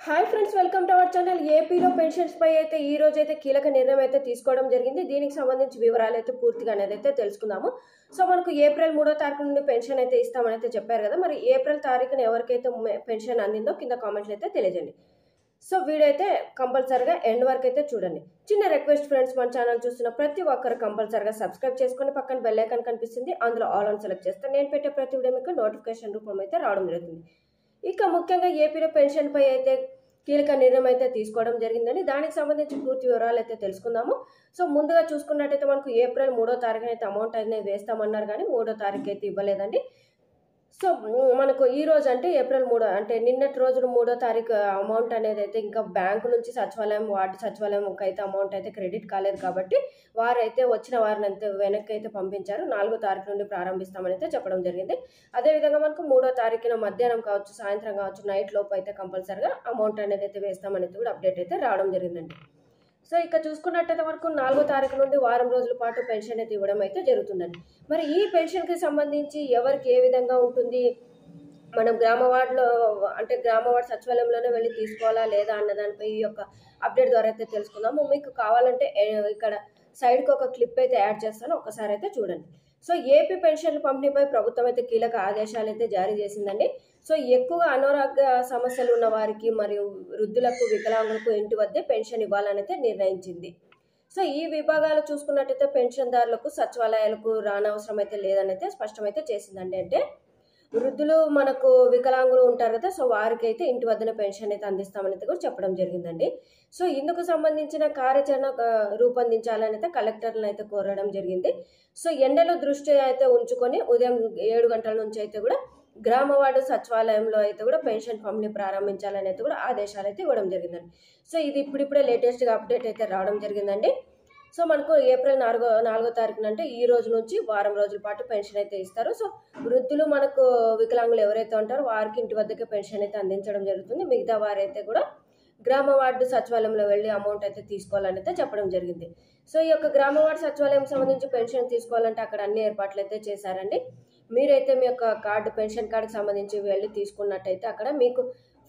Hi friends, welcome to our channel. ఏపీలో pensions పై అయితే ఈ రోజు అయితే కీలక నిర్ణయం అయితే తీసుకోవడం జరిగింది. దీనికి సంబంధించి వివరాలు అయితే పూర్తిగా అనేది అయితే తెలుసుకుందాము. సో మనకు ఏప్రిల్ 3వ తారీఖు నుండి పెన్షన్ అయితే ఇస్తామని అయితే చెప్పారు కదా. మరి ఏప్రిల్ తారీఖున ఎవరికైతే పెన్షన్ అందిందో కింద కామెంట్లు అయితే తెలియజేయండి. సో వీడియో అయితే కంపల్సరీగా ఎండ్ వరకు అయితే చూడండి. చిన్న రిక్వెస్ట్ ఫ్రెండ్స్, మన ఛానల్ చూస్తున్న ప్రతి ఒక్కరు కంపల్సరీగా సబ్స్క్రైబ్ చేసుకొని పక్కన బెల్ ఐకాన్ కనిపిస్తుంది, అందులో ఆల్ ఆన్ సెలెక్ట్ చేస్తే నేను పెట్టే ప్రతి వీడియో మీకు నోటిఫికేషన్ రూపం అయితే రావడం జరుగుతుంది. ఇక ముఖ్యంగా ఏపీలో పెన్షన్ పై అయితే కీలక నిర్ణయం అయితే తీసుకోవడం జరిగిందని దానికి సంబంధించి పూర్తి వివరాలు అయితే తెలుసుకుందాము. సో ముందుగా చూసుకున్నట్టయితే మనకు ఏప్రిల్ 3వ తారీఖున అయితే అమౌంట్ అనేది వేస్తామన్నారు, కానీ 3వ తారీఖు అయితే ఇవ్వలేదండి. సో మనకు ఈ రోజు అంటే ఏప్రిల్ 3 అంటే నిన్నటి రోజున 3వ తారీఖు అమౌంట్ అనేది అయితే ఇంకా బ్యాంకు నుంచి సచివాలయం, వార్డు సచివాలయంకి అయితే అమౌంట్ అయితే క్రెడిట్ కాలేదు కాబట్టి వారైతే వచ్చిన వారిని అయితే వెనక్కి అయితే పంపించారు. 4వ తారీఖు నుండి ప్రారంభిస్తామని అయితే చెప్పడం జరిగింది. అదేవిధంగా మనకు 3వ తారీఖున మధ్యాహ్నం కావచ్చు, సాయంత్రం కావచ్చు, నైట్ లోపు అయితే కంపల్సరీగా అమౌంట్ అనేది అయితే వేస్తామనేది కూడా అప్డేట్ అయితే రావడం జరిగిందండి. సో ఇక చూసుకున్నట్టయితే మనకు 4వ తారీఖు నుండి వారం రోజుల పాటు పెన్షన్ అయితే ఇవ్వడం అయితే జరుగుతుందండి. మరి ఈ పెన్షన్కి సంబంధించి ఎవరికి ఏ విధంగా ఉంటుంది, మనం గ్రామ వార్డులో అంటే గ్రామ వార్డు సచివాలయంలోనే వెళ్ళి తీసుకోవాలా లేదా అన్న దానిపై ఈ యొక్క అప్డేట్ ద్వారా అయితే తెలుసుకుందాము. మీకు కావాలంటే ఇక్కడ సైడ్కి ఒక క్లిప్ అయితే యాడ్ చేస్తాను, ఒకసారి అయితే చూడండి. సో ఏపీ పెన్షన్ల పంపిణీపై ప్రభుత్వం అయితే కీలక ఆదేశాలు అయితే జారీ చేసిందండి. సో ఎక్కువగా అనారోగ్య సమస్యలు ఉన్న వారికి మరియు వృద్ధులకు, వికలాంగులకు ఇంటి వద్దే పెన్షన్ ఇవ్వాలని అయితే నిర్ణయించింది. సో ఈ విభాగాలు చూసుకున్నట్టయితే పెన్షన్దారులకు సచివాలయాలకు రానవసరం అయితే లేదని అయితే స్పష్టమైతే చేసిందండి. అంటే వృద్ధులు, మనకు వికలాంగులు ఉంటారు కదా, సో వారికి అయితే ఇంటి వద్దన పెన్షన్ అయితే అందిస్తామని కూడా చెప్పడం జరిగిందండి. సో ఇందుకు సంబంధించిన కార్యాచరణ రూపొందించాలని అయితే కలెక్టర్లను అయితే కోరడం జరిగింది. సో ఎండలు దృష్టి అయితే ఉంచుకొని ఉదయం 7 గంటల నుంచి అయితే కూడా గ్రామ వార్డు సచివాలయంలో అయితే కూడా పెన్షన్ పంపిణీ ప్రారంభించాలని అయితే కూడా ఆదేశాలు అయితే ఇవ్వడం జరిగిందండి. సో ఇది ఇప్పుడిప్పుడే లేటెస్ట్గా అప్డేట్ అయితే రావడం జరిగిందండి. సో మనకు ఏప్రిల్ 4వ తారీఖున అంటే ఈ రోజు నుంచి వారం రోజుల పాటు పెన్షన్ అయితే ఇస్తారు. సో వృద్ధులు, మనకు వికలాంగులు ఎవరైతే ఉంటారో వారికి ఇంటి వద్దకే పెన్షన్ అయితే అందించడం జరుగుతుంది. మిగతా వారైతే కూడా గ్రామ వార్డు సచివాలయంలో వెళ్ళి అమౌంట్ అయితే తీసుకోవాలని అయితే చెప్పడం జరిగింది. సో ఈ యొక్క గ్రామ వార్డు సచివాలయం సంబంధించి పెన్షన్ తీసుకోవాలంటే అక్కడ అన్ని ఏర్పాట్లు అయితే చేశారండి. మీరైతే మీ యొక్క కార్డు, పెన్షన్ కార్డుకి సంబంధించి వెళ్ళి తీసుకున్నట్టయితే అక్కడ మీకు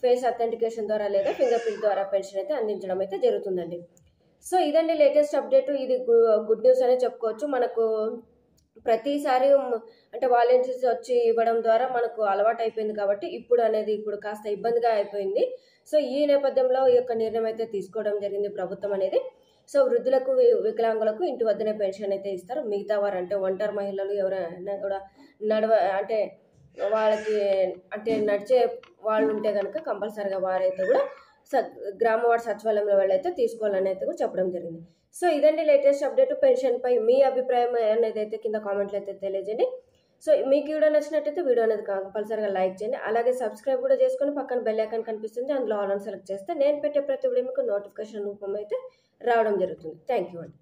ఫేస్ అథెంటికేషన్ ద్వారా లేదా ఫింగర్ ప్రింట్ ద్వారా పెన్షన్ అయితే అందించడం అయితే జరుగుతుందండి. సో ఇదండి లేటెస్ట్ అప్డేట్. ఇది గుడ్ న్యూస్ అనే చెప్పుకోవచ్చు. మనకు ప్రతిసారి అంటే వాలంటీర్స్ వచ్చి ఇవ్వడం ద్వారా మనకు అలవాటు అయిపోయింది కాబట్టి ఇప్పుడు కాస్త ఇబ్బందిగా అయిపోయింది. సో ఈ నేపథ్యంలో ఈ యొక్క నిర్ణయం అయితే తీసుకోవడం జరిగింది ప్రభుత్వం అనేది. సో వృద్ధులకు, వికలాంగులకు ఇంటి వద్దనే పెన్షన్ అయితే ఇస్తారు. మిగతా వారు అంటే ఒంటరి మహిళలు ఎవరైనా కూడా అంటే వాళ్ళకి అంటే నడిచే వాళ్ళు ఉంటే కనుక కంపల్సరీగా వారైతే కూడా గ్రామ వార్డు సచివాలయంలో వెళ్ళైతే తీసుకోవాలని అయితే కూడా చెప్పడం జరిగింది. సో ఇదండి లేటెస్ట్ అప్డేట్. పెన్షన్ పై మీ అభిప్రాయం అనేది అయితే కింద కామెంట్లు అయితే తెలియజేయండి. సో మీకు వీడియో నచ్చినట్టయితే వీడియో అనేది కంపల్సరీగా లైక్ చేయండి. అలాగే సబ్స్క్రైబ్ కూడా చేసుకొని పక్కన బెల్ ఐకాన్ కనిపిస్తుంది, అందులో ఆల్ ఆన్ సెలెక్ట్ చేస్తే నేను పెట్టే ప్రతి వీడియో మీకు నోటిఫికేషన్ రూపం అయితే రావడం జరుగుతుంది. థ్యాంక్ యూ అండి.